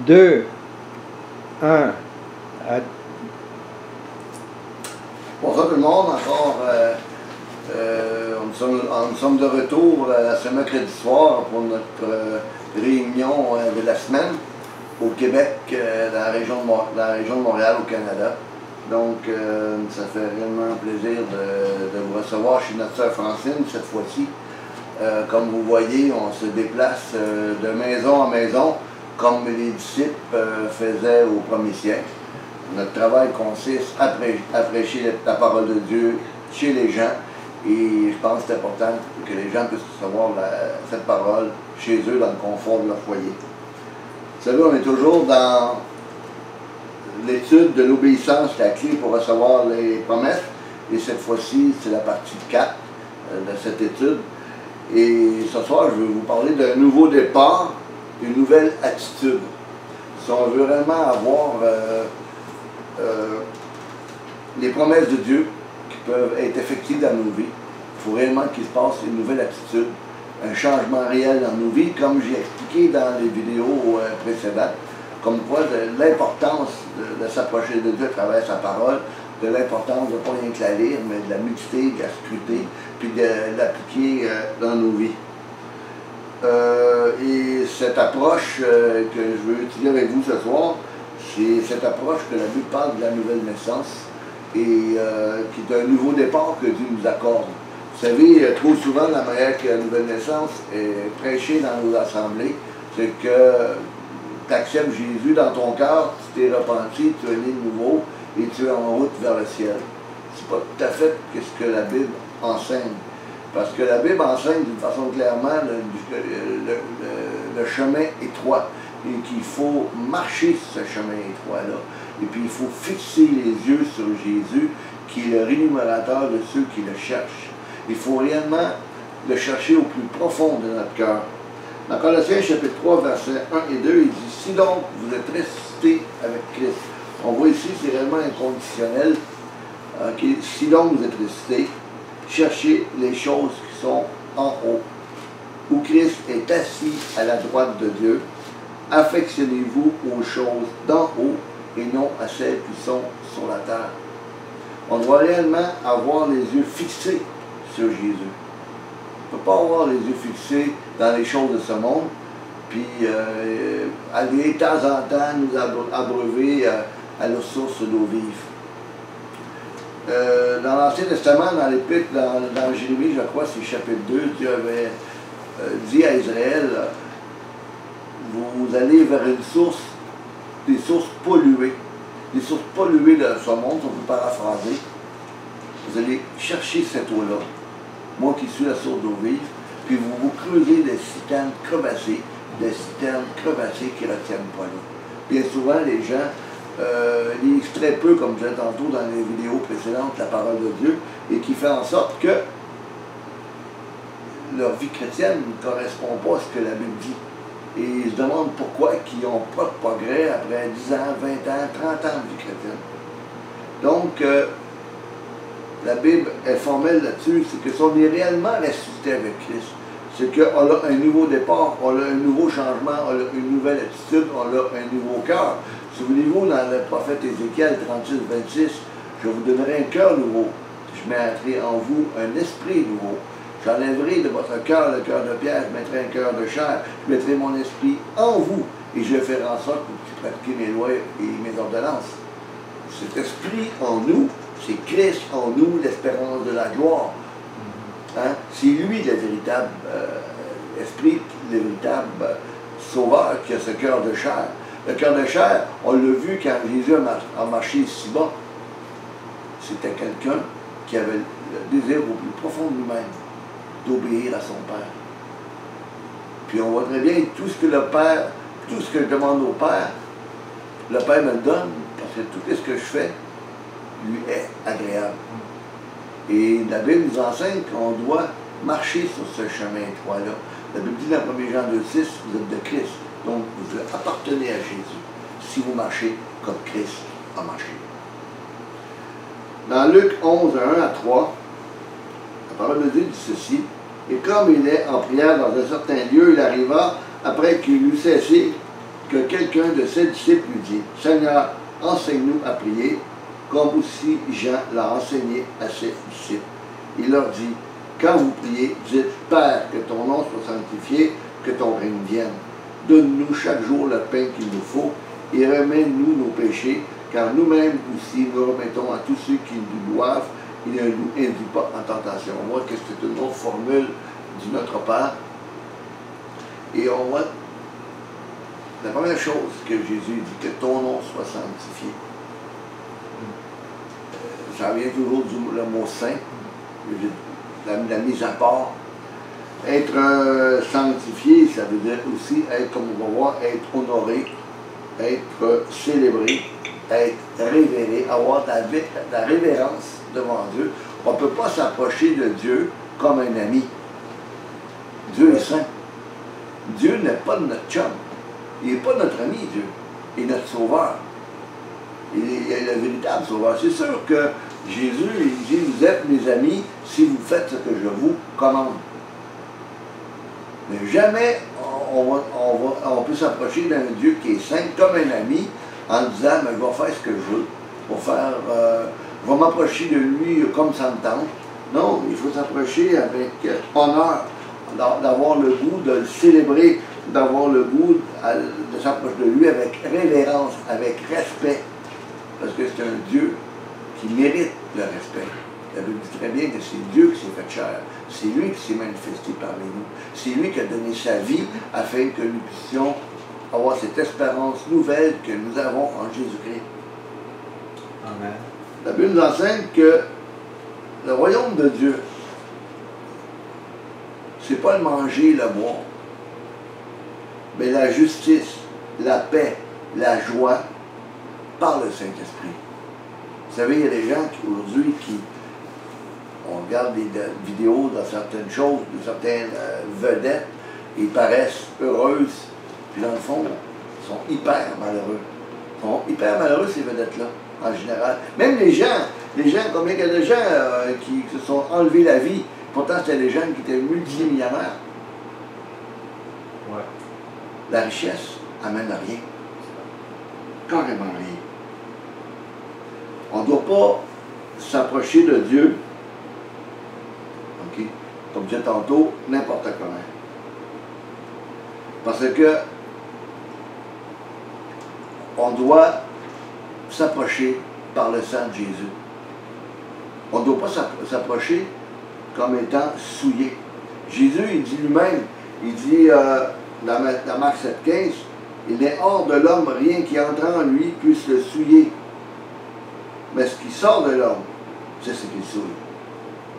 2, 1. Bonsoir tout le monde, encore nous sommes de retour ce mercredi soir pour notre réunion de la semaine au Québec, dans la région de Montréal, au Canada. Donc, ça fait réellement un plaisir de vous recevoir chez notre sœur Francine cette fois-ci. Comme vous voyez, on se déplace de maison en maison, comme les disciples faisaient au premier siècle. Notre travail consiste à prêcher la parole de Dieu chez les gens, et je pense que c'est important que les gens puissent recevoir cette parole chez eux, dans le confort de leur foyer. Vous savez, on est toujours dans l'étude de l'obéissance, la clé pour recevoir les promesses, et cette fois-ci, c'est la partie 4 de cette étude. Et ce soir, je vais vous parler d'un nouveau départ, une nouvelle attitude. Si on veut vraiment avoir les promesses de Dieu qui peuvent être effectives dans nos vies, il faut réellement qu'il se passe une nouvelle attitude, un changement réel dans nos vies, comme j'ai expliqué dans les vidéos précédentes, comme quoi de l'importance de s'approcher de Dieu à travers sa parole, de l'importance de ne pas rien que la lire, mais de la méditer, de la scruter, puis de l'appliquer dans nos vies. Et cette approche que je veux utiliser avec vous ce soir, c'est cette approche que la Bible parle de la nouvelle naissance et qui est un nouveau départ que Dieu nous accorde. Vous savez, trop souvent, la manière que la nouvelle naissance est prêchée dans nos assemblées, c'est que tu acceptes Jésus dans ton cœur, tu t'es repenti, tu es né de nouveau et tu es en route vers le ciel. C'est pas tout à fait ce que la Bible enseigne. Parce que la Bible enseigne d'une façon clairement le chemin étroit et qu'il faut marcher sur ce chemin étroit-là. Et puis il faut fixer les yeux sur Jésus, qui est le rémunérateur de ceux qui le cherchent. Il faut réellement le chercher au plus profond de notre cœur. Dans Colossiens chapitre 3, versets 1 et 2, il dit « Si donc vous êtes ressuscités avec Christ », on voit ici, c'est réellement inconditionnel. Si donc vous êtes ressuscités, cherchez les choses qui sont en haut, où Christ est assis à la droite de Dieu. Affectionnez-vous aux choses d'en haut et non à celles qui sont sur la terre. On doit réellement avoir les yeux fixés sur Jésus. On ne peut pas avoir les yeux fixés dans les choses de ce monde, puis aller de temps en temps nous abreuver à la source d'eau vive. Dans l'Ancien Testament, dans l'Épître, dans Jérémie, je crois, c'est chapitre 2, Dieu avait dit à Israël, vous allez vers une source, des sources polluées. Des sources polluées de ce monde, on peut paraphraser. Vous allez chercher cette eau-là, moi qui suis la source d'eau vive, puis vous vous creusez des citernes crevassées qui ne retiennent pas l'eau. Bien souvent, les gens lisent très peu, comme je disais tantôt dans les vidéos précédentes, la parole de Dieu, et qui fait en sorte que leur vie chrétienne ne correspond pas à ce que la Bible dit. Et ils se demandent pourquoi ils n'ont pas de progrès après 10 ans, 20 ans, 30 ans de vie chrétienne. Donc, la Bible est formelle là-dessus, c'est que si on est réellement ressuscité avec Christ, c'est qu'on a un nouveau départ, on a un nouveau changement, on a une nouvelle attitude, on a un nouveau cœur. Souvenez-vous, dans le prophète Ézéchiel 36-26, je vous donnerai un cœur nouveau, je mettrai en vous un esprit nouveau. J'enlèverai de votre cœur le cœur de pierre, je mettrai un cœur de chair, je mettrai mon esprit en vous, et je ferai en sorte que vous pratiquiez mes lois et mes ordonnances. Cet esprit en nous, c'est Christ en nous, l'espérance de la gloire. Hein? C'est lui le véritable esprit, le véritable sauveur qui a ce cœur de chair. Le cœur de chair, on l'a vu quand Jésus a marché ici-bas. C'était quelqu'un qui avait le désir au plus profond de lui-même d'obéir à son Père. Puis on voit très bien tout ce que le Père, tout ce que je demande au Père, le Père me le donne, parce que tout ce que je fais lui est agréable. Et la Bible nous enseigne qu'on doit marcher sur ce chemin étroit-là. La Bible dit dans 1 Jean 2,6, vous êtes de Christ, donc vous appartenez à Jésus, si vous marchez comme Christ a marché. Dans Luc 11, 1 à 3, la parole de Dieu dit ceci, et comme il est en prière dans un certain lieu, il arriva, après qu'il eut cessé que quelqu'un de ses disciples lui dit, « Seigneur, enseigne-nous à prier, comme aussi Jean l'a enseigné à ses disciples. » Il leur dit, « Quand vous priez, dites, Père, que ton nom soit sanctifié, que ton règne vienne. Donne-nous chaque jour le pain qu'il nous faut, et remets-nous nos péchés, car nous-mêmes aussi nous remettons à tous ceux qui nous doivent, et ne nous induis pas en tentation. » On voit que c'est une autre formule du Notre Père. Et on voit la première chose que Jésus dit, que ton nom soit sanctifié. Ça vient toujours le mot saint, la mise à part. Être sanctifié, ça veut dire aussi être, comme on va voir, être honoré, être célébré, être révéré, avoir de la révérence devant Dieu. On ne peut pas s'approcher de Dieu comme un ami. Dieu est saint. Dieu n'est pas notre chum. Il n'est pas notre ami, Dieu. Il est notre sauveur. Il est le véritable sauveur. C'est sûr que Jésus, il dit, vous êtes mes amis si vous faites ce que je vous commande. Mais jamais on peut s'approcher d'un Dieu qui est saint comme un ami en disant, mais je vais faire ce que je veux. Je vais m'approcher de lui comme ça me tente. Non, il faut s'approcher avec honneur, d'avoir le goût de le célébrer, d'avoir le goût de s'approcher de lui avec révérence, avec respect. Parce que c'est un Dieu qui mérite le respect. La Bible dit très bien que c'est Dieu qui s'est fait chair. C'est lui qui s'est manifesté parmi nous. C'est lui qui a donné sa vie afin que nous puissions avoir cette espérance nouvelle que nous avons en Jésus-Christ. Amen. La Bible nous enseigne que le royaume de Dieu, c'est pas le manger et le boire, mais la justice, la paix, la joie par le Saint-Esprit. Vous savez, il y a des gens aujourd'hui qui, on regarde des vidéos dans certaines choses, de certaines vedettes, ils paraissent heureuses, puis dans le fond, ils sont hyper malheureux. Ils sont hyper malheureux, ces vedettes-là, en général. Même les gens, combien il y a de gens qui se sont enlevés la vie, pourtant c'était des gens qui étaient multimillionnaires. Ouais. La richesse amène à rien. Carrément rien. On ne doit pas s'approcher de Dieu, ok, comme je disais tantôt, n'importe comment. Parce que on doit s'approcher par le sang de Jésus. On ne doit pas s'approcher comme étant souillé. Jésus, il dit lui-même, il dit dans Marc 7,15, il n'est hors de l'homme rien qui entre en lui puisse le souiller. Mais ce qui sort de l'homme, c'est ce qu'il souille.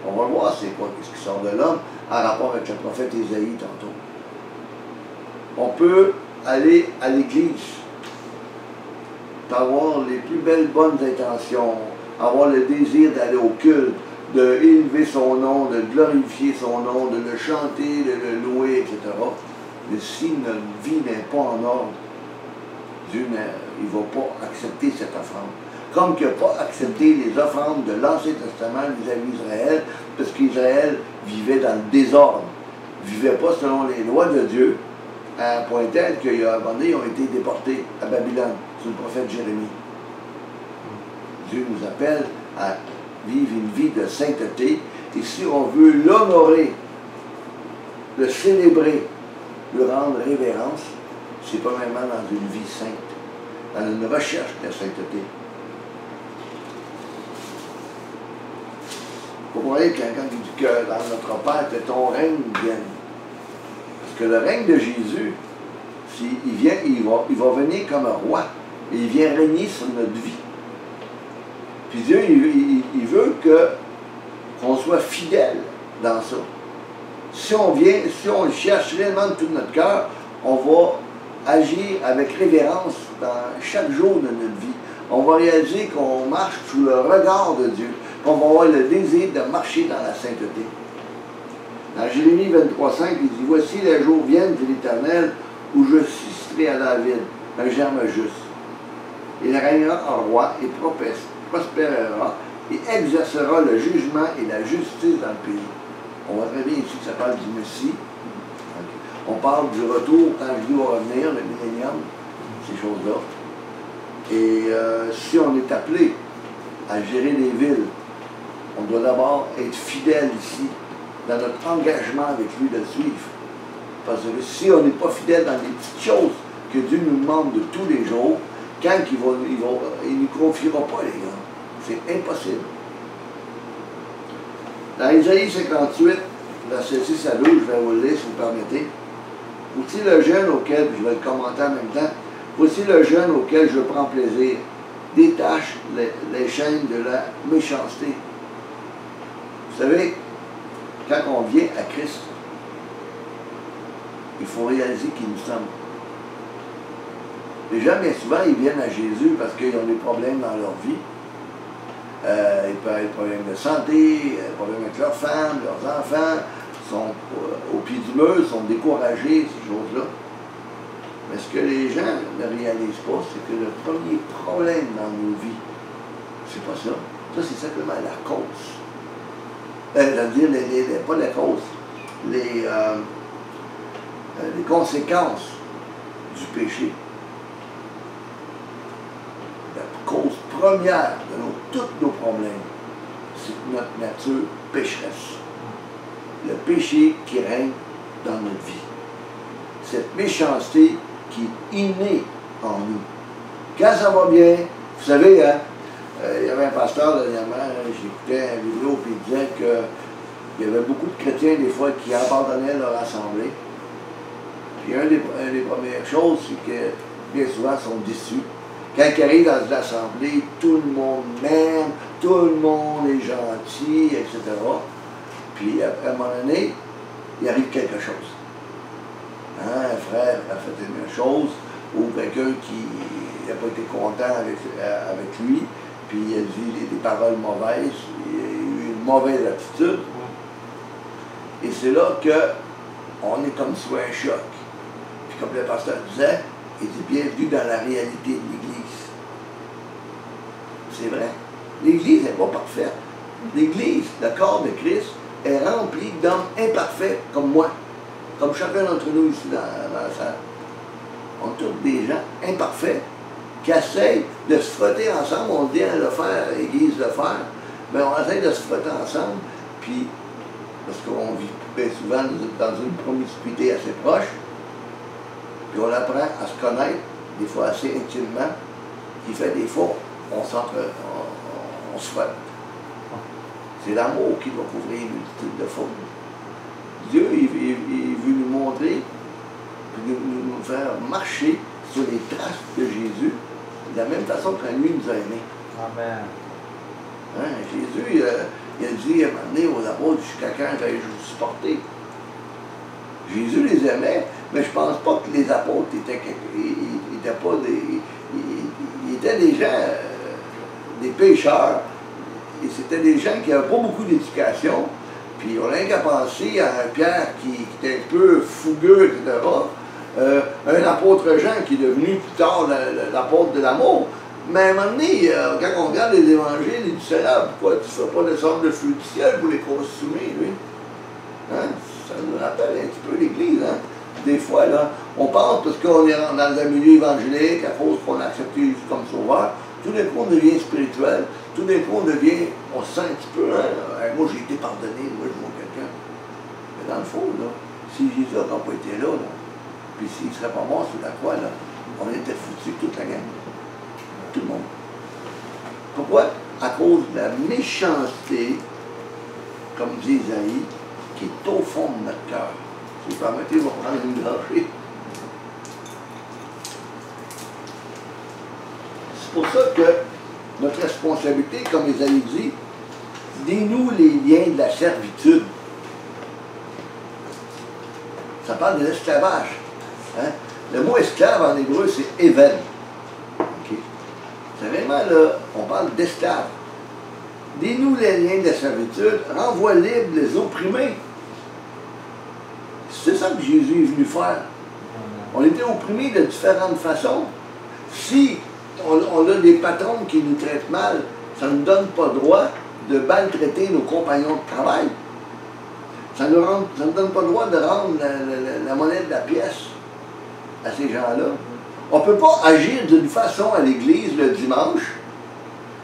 On va voir c'est quoi ce qui sort de l'homme en rapport avec le prophète Ésaïe tantôt. On peut aller à l'église, avoir les plus belles bonnes intentions, avoir le désir d'aller au culte, d'élever son nom, de glorifier son nom, de le chanter, de le louer, etc. Mais si notre vie n'est pas en ordre, Dieu il ne va pas accepter cette offrande. Comme qu'il n'a pas accepté les offrandes de l'Ancien Testament vis-à-vis d'Israël, parce qu'Israël vivait dans le désordre, ne vivait pas selon les lois de Dieu, à un point tel qu'il y a un moment donné, ils ont été déportés à Babylone, sous le prophète Jérémie. Dieu nous appelle à vivre une vie de sainteté, et si on veut l'honorer, le célébrer, lui rendre révérence, c'est premièrement dans une vie sainte, dans une recherche de sainteté. Vous voyez quelqu'un qui dit que dans notre Père, que ton règne vienne. Parce que le règne de Jésus, il vient, il va venir comme un roi. Et il vient régner sur notre vie. Puis Dieu, il veut qu'on soit fidèle dans ça. Si on le cherche réellement de tout notre cœur, on va agir avec révérence dans chaque jour de notre vie. On va réaliser qu'on marche sous le regard de Dieu. On va avoir le désir de marcher dans la sainteté. Dans Jérémie 23,5, il dit, « Voici les jours viennent, dit l'Éternel, où je susciterai à David un germe juste. Il régnera en roi et prospérera et exercera le jugement et la justice dans le pays. » On voit très bien ici que ça parle du Messie. On parle du retour quand Jésus va revenir, le millénium. ces choses-là. Et si on est appelé à gérer les villes, on doit d'abord être fidèle ici, dans notre engagement avec lui de le suivre. Parce que si on n'est pas fidèle dans les petites choses que Dieu nous demande de tous les jours, quand il ne nous confiera pas, les gars. C'est impossible. Dans Isaïe 58, verset 6 à 12, je vais vous le lire si vous permettez. Voici le jeûne auquel, je vais le commenter en même temps, voici le jeûne auquel je prends plaisir. Détache les chaînes de la méchanceté. Vous savez, quand on vient à Christ, il faut réaliser qui nous sommes. Les gens, bien souvent, ils viennent à Jésus parce qu'ils ont des problèmes dans leur vie. Ils peuvent avoir des problèmes de santé, des problèmes avec leurs femmes, leurs enfants, sont au pied du mur, sont découragés, ces choses-là. Mais ce que les gens ne réalisent pas, c'est que le premier problème dans nos vies, c'est pas ça. Ça, c'est simplement la cause. C'est-à-dire, pas la cause, les conséquences du péché. La cause première de tous nos problèmes, c'est notre nature pécheresse. Le péché qui règne dans notre vie. Cette méchanceté qui est innée en nous. Quand ça va bien, vous savez, hein, il y avait un pasteur dernièrement, j'écoutais une vidéo, puis il disait qu'il y avait beaucoup de chrétiens, des fois, qui abandonnaient leur assemblée. Puis une des premières choses, c'est que bien souvent, ils sont déçus. Quand ils arrivent dans une assemblée, tout le monde m'aime, tout le monde est gentil, etc. Puis, à un moment donné, il arrive quelque chose. Hein, un frère a fait une chose, ou quelqu'un qui n'a pas été content avec lui, puis il a dit des paroles mauvaises, il a eu une mauvaise attitude. Et c'est là qu'on est comme sous un choc. Puis comme le pasteur disait, il dit bienvenue dans la réalité de l'Église. C'est vrai. L'Église n'est pas parfaite. L'Église, le corps de Christ, est rempli d'hommes imparfaits comme moi, comme chacun d'entre nous ici dans la salle. On est tous des gens imparfaits qui essayent de se frotter ensemble. On dit à le faire, à l'Église le faire, mais on essaie de se frotter ensemble, puis parce qu'on vit bien souvent dans une promiscuité assez proche, puis on apprend à se connaître, des fois assez intimement, qui fait des fois, on se frotte. C'est l'amour qui va couvrir une multitude de fautes. Dieu, il veut nous montrer, nous faire marcher sur les traces de Jésus, de la même façon que lui nous a aimés. Amen. Hein, Jésus, il a dit à un moment donné aux apôtres, jusqu'à quand vais-je vous supporter? Jésus les aimait, mais je ne pense pas que les apôtres étaient pas des... Ils étaient des gens, des pécheurs, et c'était des gens qui n'avaient pas beaucoup d'éducation, puis on n'a rien qu'à penser à un Pierre qui était un peu fougueux, etc. Un apôtre Jean qui est devenu plus tard l'apôtre de l'amour. Mais à un moment donné, quand on regarde les évangiles, il dit Seigneur, pourquoi tu ne fais pas descendre le feu du ciel pour les consumer, lui? Hein? Ça nous rappelle un petit peu l'Église. Hein? Des fois, là, on pense parce qu'on est dans un milieu évangélique, à cause qu'on a accepté Jésus comme sauveur, tout d'un coup on devient spirituel, tout d'un coup on se sent un petit peu, hein, moi j'ai été pardonné, moi je vois quelqu'un. Mais dans le fond, là, si Jésus n'aurait pas été là, puis s'il ne serait pas mort sur la croix, là, on était foutus toute la gang. Tout le monde. Pourquoi? À cause de la méchanceté, comme dit Isaïe, qui est au fond de notre cœur. Si vous permettez, je vais prendre une gorgée. C'est pour ça que notre responsabilité, comme Isaïe dit, dénoue les liens de la servitude. Ça parle de l'esclavage. Hein? Le mot esclave en hébreu, c'est even. Okay. C'est vraiment là, on parle d'esclave. Dénoue les liens de la servitude, renvoie libre les opprimés. C'est ça que Jésus est venu faire. On était opprimés de différentes façons. Si on a des patrons qui nous traitent mal, ça ne nous donne pas droit de maltraiter nos compagnons de travail. Ça ne nous donne pas le droit de rendre la monnaie de la pièce à ces gens-là. On ne peut pas agir d'une façon à l'église le dimanche,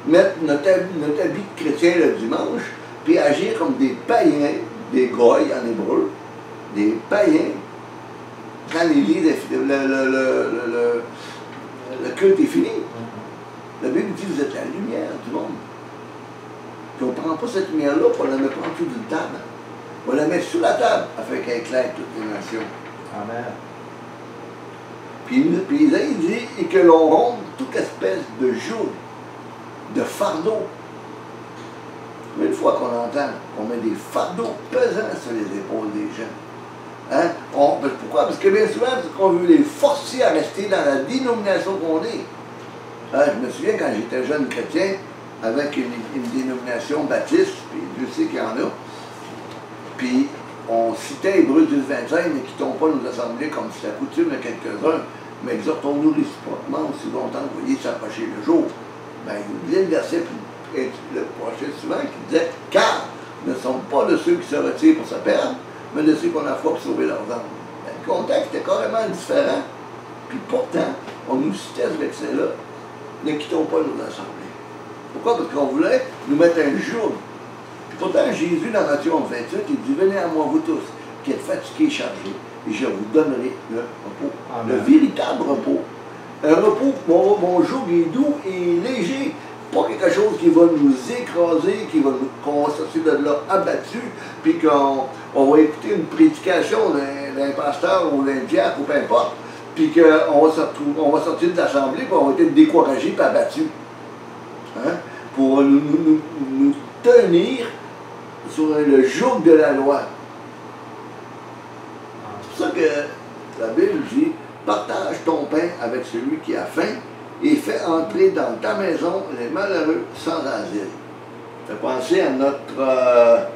mettre notre habit de chrétien le dimanche, puis agir comme des païens, des goïs en hébreu, des païens, quand l'église est finie, le culte est fini. La Bible dit, vous êtes la lumière du monde. Puis on ne prend pas cette lumière-là pour la mettre en dessous d'une table. On la met sous la table afin qu'elle éclaire toutes les nations. Amen. Puis Isaïe dit, et que l'on rompe toute espèce de joug, de fardeau. Mais une fois qu'on entend qu'on met des fardeaux pesants sur les épaules des gens, hein? Pourquoi? Parce que bien souvent, on veut les forcer à rester dans la dénomination qu'on est. Hein, je me souviens quand j'étais jeune chrétien, avec une dénomination baptiste, puis Dieu sait qu'il y en a, puis on citait Hébreux 10:25, ne quittons pas nos assemblées comme c'est la coutume de quelques-uns, mais exhortons-nous réciproquement aussi longtemps que vous voyez s'approcher le jour. Ben, il oubliait le verset le prochain souvent qui disait « Car ne sommes pas de ceux qui se retirent pour se perdre, mais de ceux qu'on a foi pour sauver leurs âmes. » Le contexte était carrément différent, puis pourtant, on nous citait ce verset-là. Ne quittons pas nos assemblées. Pourquoi? Parce qu'on voulait nous mettre un jour. Puis pourtant, Jésus, dans Matthieu 28, il dit « Venez à moi, vous tous, qui êtes fatigués et chargés, et je vous donnerai le repos. » Le véritable repos. Un repos, mon joug est doux et léger. Pas quelque chose qui va nous écraser, qu'on va sortir de là abattu, puis qu'on va écouter une prédication d'un pasteur ou d'un diacre ou peu importe, puis qu'on va sortir de l'assemblée, puis on va être découragé et abattu. Hein? Pour nous tenir sur le joug de la loi. C'est pour ça que la Bible dit, partage ton pain avec celui qui a faim, et fait entrer dans ta maison les malheureux sans asile. Ça fait penser à notre,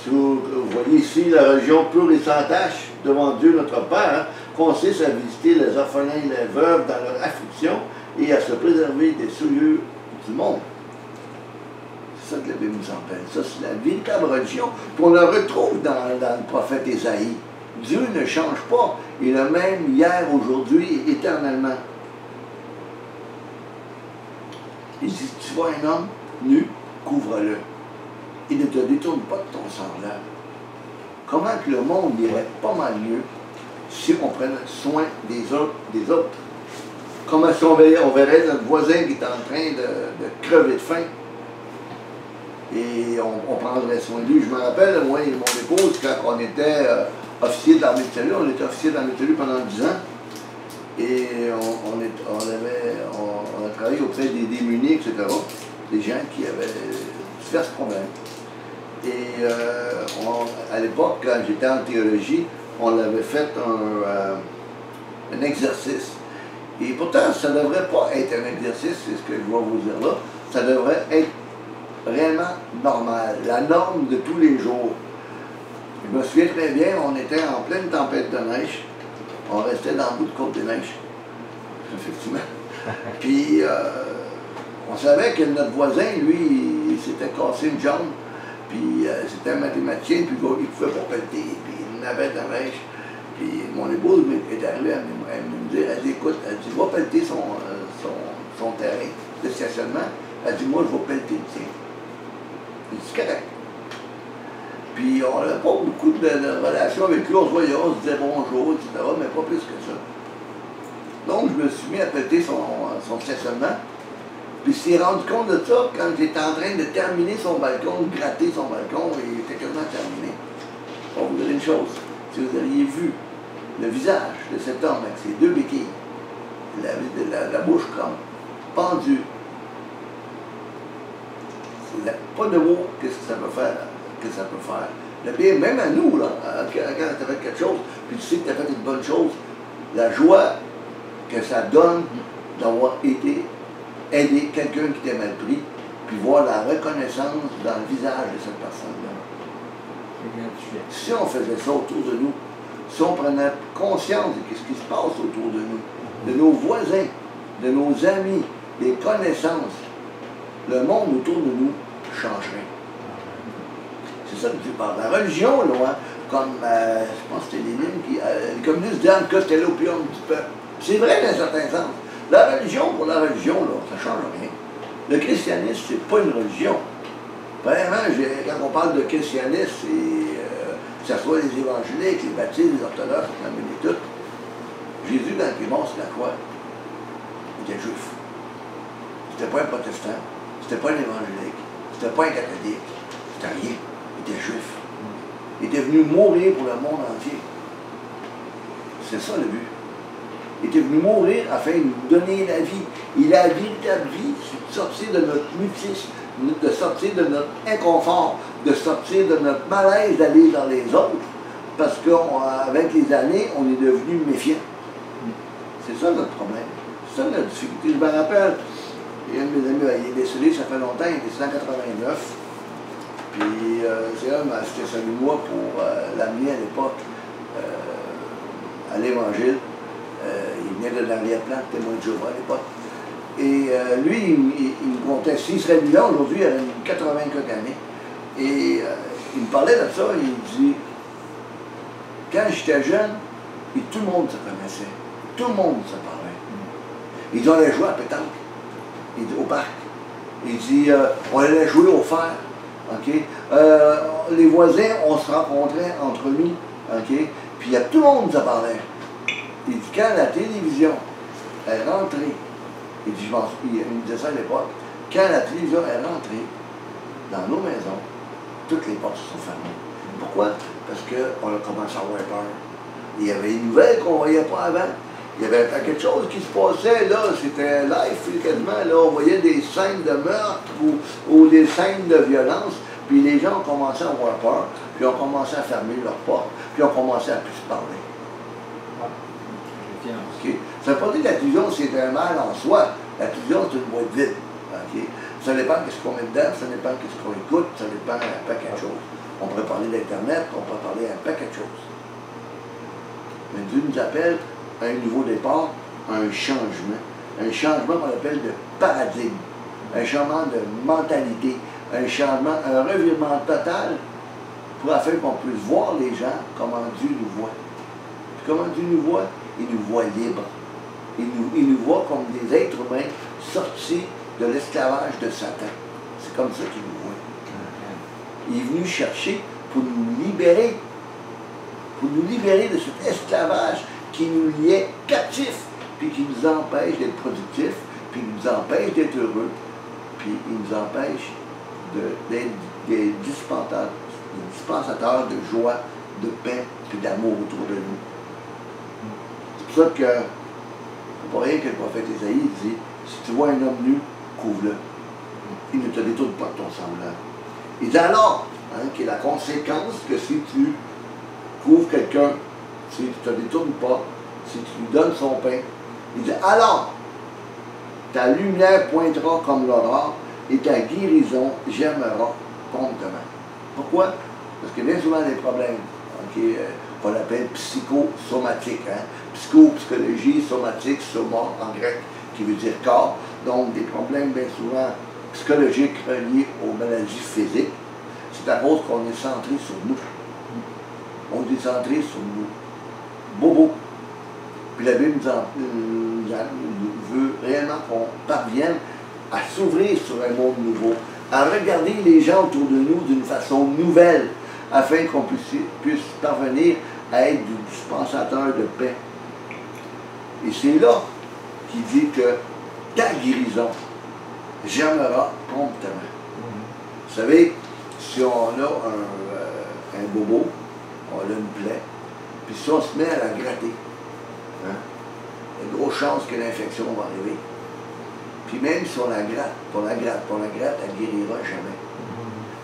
vous voyez ici, la religion pure et sans tache devant Dieu notre Père, consiste à visiter les orphelins et les veuves dans leur affliction et à se préserver des souillures du monde. C'est ça que la Bible nous appelle. Ça, c'est la véritable religion qu'on la retrouve dans le prophète Ésaïe. Dieu ne change pas. Il est le même hier, aujourd'hui et éternellement. Il dit, tu vois un homme nu, couvre-le. Et ne te détourne pas de ton semblable. Comment que le monde irait pas mal mieux si on prenait soin des autres? Comment si on verrait notre voisin qui est en train de crever de faim et on prendrait soin de lui. Je me rappelle, moi et mon épouse, quand on était officier de l'armée de salut, on était officier de l'armée de salut pendant 10 ans. Et on a travaillé auprès des démunis, etc. Des gens qui avaient divers problèmes. Et à l'époque, quand j'étais en théologie, on avait fait un exercice. Et pourtant, ça ne devrait pas être un exercice, c'est ce que je vais vous dire là. Ça devrait être vraiment normal, la norme de tous les jours. Je me souviens très bien, on était en pleine tempête de neige. On restait dans le bout de Côte-des-Neiges, effectivement. Puis, on savait que notre voisin, lui, il s'était cassé une jambe, puis c'était un mathématicien, puis il ne pouvait pas pelleter, puis il n'avait de la neige. Puis mon épouse est arrivée à me dire, elle dit, écoute, elle dit, va pelleter son terrain de stationnement. Elle dit, moi, je vais pelleter le tien. C'est correct. Puis on n'avait pas beaucoup de relations avec lui, on se voyait, on se disait bonjour, etc., mais pas plus que ça. Donc je me suis mis à péter son stationnement. Puis il s'est rendu compte de ça quand j'étais en train de terminer son balcon, de gratter son balcon, et il était quasiment terminé. On vous dire une chose, si vous auriez vu le visage de cet homme avec ses deux béquilles, la bouche comme pendue, pas de mots, qu'est-ce que ça peut faire? Le bien, même à nous, là, quand tu as fait quelque chose, puis tu sais que tu as fait une bonne chose, la joie que ça donne d'avoir été aider quelqu'un qui t'est mal pris, puis voir la reconnaissance dans le visage de cette personne-là. Si on faisait ça autour de nous, si on prenait conscience de ce qui se passe autour de nous, de nos voisins, de nos amis, des connaissances, le monde autour de nous changerait. C'est ça que tu parles. La religion, là, comme, je pense que c'était Lénine, les communistes disent que c'était l'opium du peuple. C'est vrai dans un certain sens. La religion, pour la religion, là, ça ne change rien. Le christianisme, c'est pas une religion. Vraiment, quand on parle de christianisme, que ce soit les évangéliques, les baptistes, les orthodoxes, la même et tout, Jésus, quand il est mort sur la croix, il était juif. C'était pas un protestant, c'était pas un évangélique, c'était pas un catholique, c'était rien. Il était juif. Il était venu mourir pour le monde entier. C'est ça le but. Il était venu mourir afin de nous donner la vie. Et la véritable vie, c'est de sortir de notre mutisme, de sortir de notre inconfort, de sortir de notre malaise d'aller dans les autres, parce qu'avec les années, on est devenu méfiant. C'est ça notre problème. C'est ça notre difficulté. Je me rappelle, il y a un de mes amis, il est décédé, ça fait longtemps, il est décédé en 89. Puis c'est un m'a acheté ça de moi pour l'amener à l'époque à l'Évangile. Il venait de l'arrière-plan, témoin de Jéhovah à l'époque. Et lui, il me contait, s'il serait vivant aujourd'hui, il avait 80 quelques années. Et il me parlait de ça, il dit, quand j'étais jeune, et tout le monde se connaissait. Tout le monde se parlait. Il dit, on allait jouer à pétanque. Il dit, au parc. Il dit, on allait jouer au fer. Okay? Les voisins, on se rencontrait entre nous. Okay? Puis tout le monde se parlait. Il dit, quand la télévision est rentrée, il dit, il me disait ça à l'époque, quand la télévision est rentrée dans nos maisons, toutes les portes se sont fermées. Pourquoi? Parce qu'on a commencé à avoir peur. Il y avait une nouvelle qu'on ne voyait pas avant. Il y avait quelque chose qui se passait, là, c'était live, quasiment, là, on voyait des scènes de meurtre ou des scènes de violence, puis les gens ont commencé à avoir peur, puis ont commencé à fermer leurs portes, puis ont commencé à plus se parler. Okay. Ça ne veut pas dire que la télévision, c'est un mal en soi. La télévision, c'est une boîte vide. Okay. Ça dépend de ce qu'on met dedans, ça dépend de ce qu'on écoute, ça dépend d'un paquet de choses. On pourrait parler d'Internet, on pourrait parler d'un paquet de choses. Mais Dieu nous appelle à un nouveau départ, à un changement qu'on appelle de paradigme, un changement de mentalité, un changement, un revirement total pour afin qu'on puisse voir les gens comment Dieu nous voit. Puis comment Dieu nous voit? Il nous voit libres. Il nous voit comme des êtres humains sortis de l'esclavage de Satan. C'est comme ça qu'il nous voit. Il est venu chercher pour nous libérer de cet esclavage qui nous liait captifs, puis qui nous empêche d'être productifs, puis qui nous empêche d'être heureux, puis il nous empêche d'être des dispensateurs de joie, de paix, puis d'amour autour de nous. C'est pour ça que, c'est pas rien que le prophète Isaïe dit, si tu vois un homme nu, couvre-le. Il ne te détourne pas de ton semblable. Il dit alors, qui est la conséquence que si tu couvres quelqu'un, si tu ne te détournes pas, si tu lui donnes son pain, il dit alors, ta lumière pointera comme l'aurore et ta guérison germera promptement. Pourquoi? Parce que bien souvent les problèmes, qu'on appelle psychosomatiques, psychologie, somatique, soma en grec, qui veut dire corps, donc des problèmes bien souvent psychologiques reliés aux maladies physiques, c'est à cause qu'on est centré sur nous. On est centré sur nous. Bobo. Puis la Bible veut réellement qu'on parvienne à s'ouvrir sur un monde nouveau, à regarder les gens autour de nous d'une façon nouvelle, afin qu'on puisse parvenir à être du dispensateur de paix. Et c'est là qu'il dit que ta guérison germera promptement. Vous savez, si on a un bobo, on a une plaie, puis si on se met à la gratter, il y a une grosse chance que l'infection va arriver. Puis même si on la gratte, elle ne guérira jamais.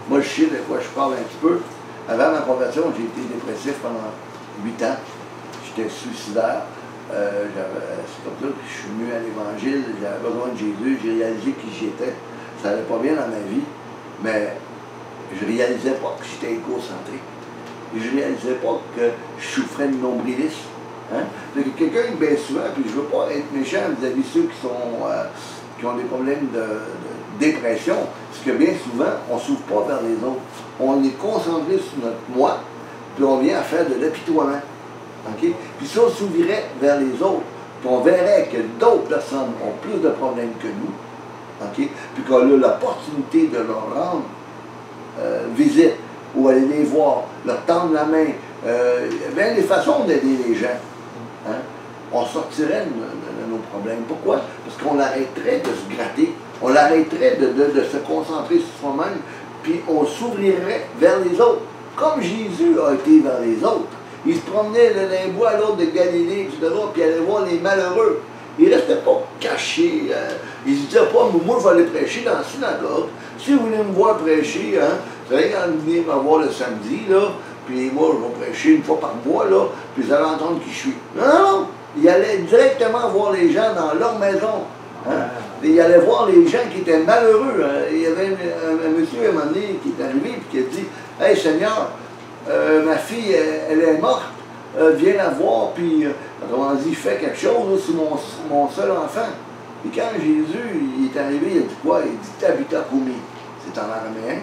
Moi, je sais de quoi je parle un petit peu. Avant ma conversion, j'ai été dépressif pendant 8 ans. J'étais suicidaire. C'est comme ça que je suis venu à l'Évangile. J'avais besoin de Jésus. J'ai réalisé qui j'étais. Ça n'allait pas bien dans ma vie, mais je ne réalisais pas que j'étais égocentrique. Je ne réalisais pas que je souffrais de nombrilisme. Quelqu'un qui bien souvent, puis je ne veux pas être méchant vis-à-vis de ceux qui ont des problèmes de dépression, parce que bien souvent, on ne s'ouvre pas vers les autres. On est concentré sur notre moi, puis on vient à faire de l'apitoiement. Okay? Puis si on s'ouvrirait vers les autres, puis on verrait que d'autres personnes ont plus de problèmes que nous, okay? Puis qu'on a l'opportunité de leur rendre visite, ou aller les voir, leur tendre la main, il y a bien des façons d'aider les gens. Hein? On sortirait de nos problèmes. Pourquoi? Parce qu'on arrêterait de se gratter, on arrêterait de se concentrer sur soi-même, puis on s'ouvrirait vers les autres, comme Jésus a été vers les autres. Il se promenait d'un bois à l'autre de Galilée, etc., puis il allait voir les malheureux. Il ne restait pas caché. Il ne se disait pas, moi, je vais aller prêcher dans la synagogue. Si vous voulez me voir prêcher, hein, vous allez venir me voir le samedi, là, puis moi, je vais prêcher une fois par mois, là, puis vous allez entendre qui je suis. Non, non, il allait directement voir les gens dans leur maison. Hein. Il allait voir les gens qui étaient malheureux. Hein. Il y avait un monsieur à un moment donné qui est arrivé et qui a dit, « Hey Seigneur, ma fille, elle est morte. Viens la voir, puis autrement dit, fais quelque chose, c'est mon seul enfant. » Et quand Jésus il est arrivé, il a dit quoi? Il dit Tabitha Koumi. C'est en araméen.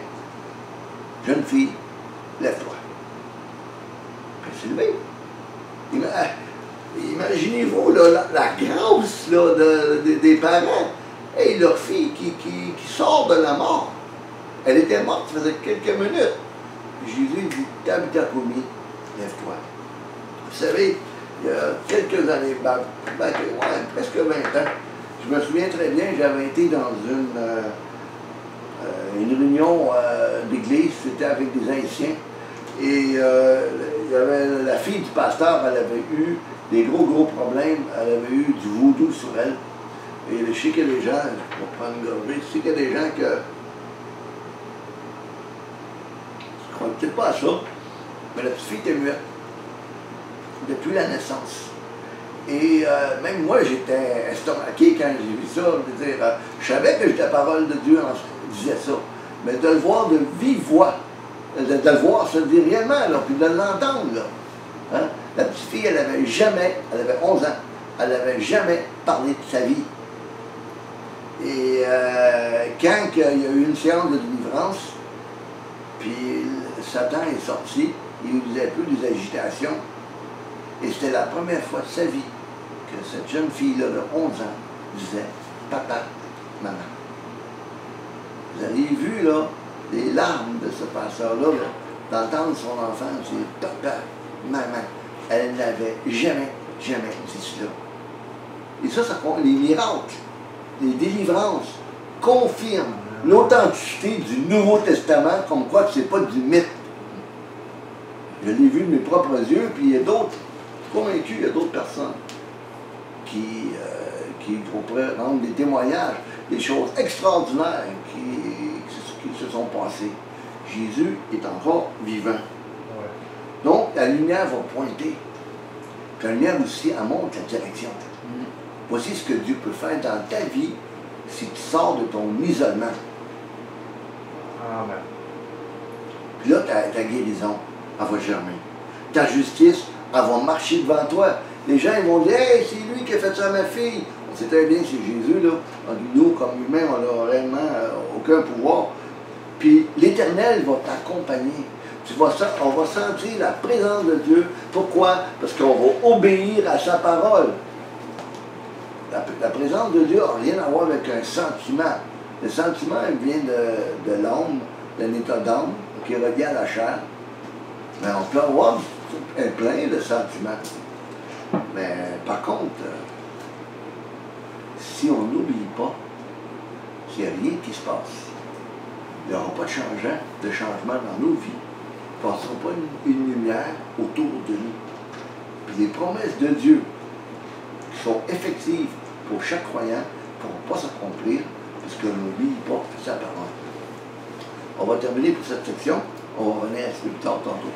Jeune fille, lève-toi. Elle s'est levée. Imaginez-vous la grâce là, des parents. Et leur fille qui sort de la mort. Elle était morte, ça faisait quelques minutes. Jésus dit Tabitha Koumi, lève-toi. Vous savez, il y a quelques années, presque 20 ans, je me souviens très bien, j'avais été dans une réunion d'église, c'était avec des Haïtiens, et il y avait la fille du pasteur, elle avait eu des gros problèmes, elle avait eu du voodoo sur elle, et je sais qu'il y a des gens, je vais prendre une gorgée, je sais qu'il y a des gens qui ne croient peut-être pas à ça, mais la petite fille était muette, depuis la naissance. Et même moi, j'étais estomaqué quand j'ai vu ça. Je savais que la parole de Dieu disait ça. Mais de le voir de vive voix, de le voir se dire réellement, là, puis de l'entendre. Hein? La petite fille, elle avait 11 ans, elle n'avait jamais parlé de sa vie. Et quand il y a eu une séance de délivrance, puis Satan est sorti, il faisait plus des agitations. Et c'était la première fois de sa vie que cette jeune fille-là de 11 ans disait « Papa, maman ». Vous avez vu là, les larmes de ce pasteur-là, d'entendre son enfant dire « Papa, maman ». Elle n'avait jamais dit cela. Et ça les miracles, les délivrances confirment l'authenticité du Nouveau Testament, comme quoi que ce n'est pas du mythe. Je l'ai vu de mes propres yeux, puis il y a d'autres. Convaincu, il y a d'autres personnes qui pourraient rendre des témoignages, des choses extraordinaires qui se sont passées. Jésus est encore vivant. Ouais. Donc, la lumière va pointer. Puis la lumière aussi, elle montre la direction. Voici ce que Dieu peut faire dans ta vie si tu sors de ton isolement. Amen. Puis là, ta guérison, elle va germer. Ta justice, elle va marcher devant toi. Les gens ils vont dire « Hey, c'est lui qui a fait ça à ma fille. » On sait très bien que c'est Jésus, là. Nous, comme humains, on n'a réellement aucun pouvoir. Puis l'Éternel va t'accompagner. On va sentir la présence de Dieu. Pourquoi? Parce qu'on va obéir à sa parole. La présence de Dieu n'a rien à voir avec un sentiment. Le sentiment il vient de l'âme, d'un état d'âme qui est relié à la chair. Mais on peut avoir plein de sentiments. Mais par contre, si on n'oublie pas, s'il n'y a rien qui se passe, il n'y aura pas de changement dans nos vies. Il ne passera pas une lumière autour de nous. Puis les promesses de Dieu qui sont effectives pour chaque croyant ne pourront pas s'accomplir parce qu'on n'oublie pas sa parole. On va terminer pour cette section. On va revenir un peu plus tard tantôt.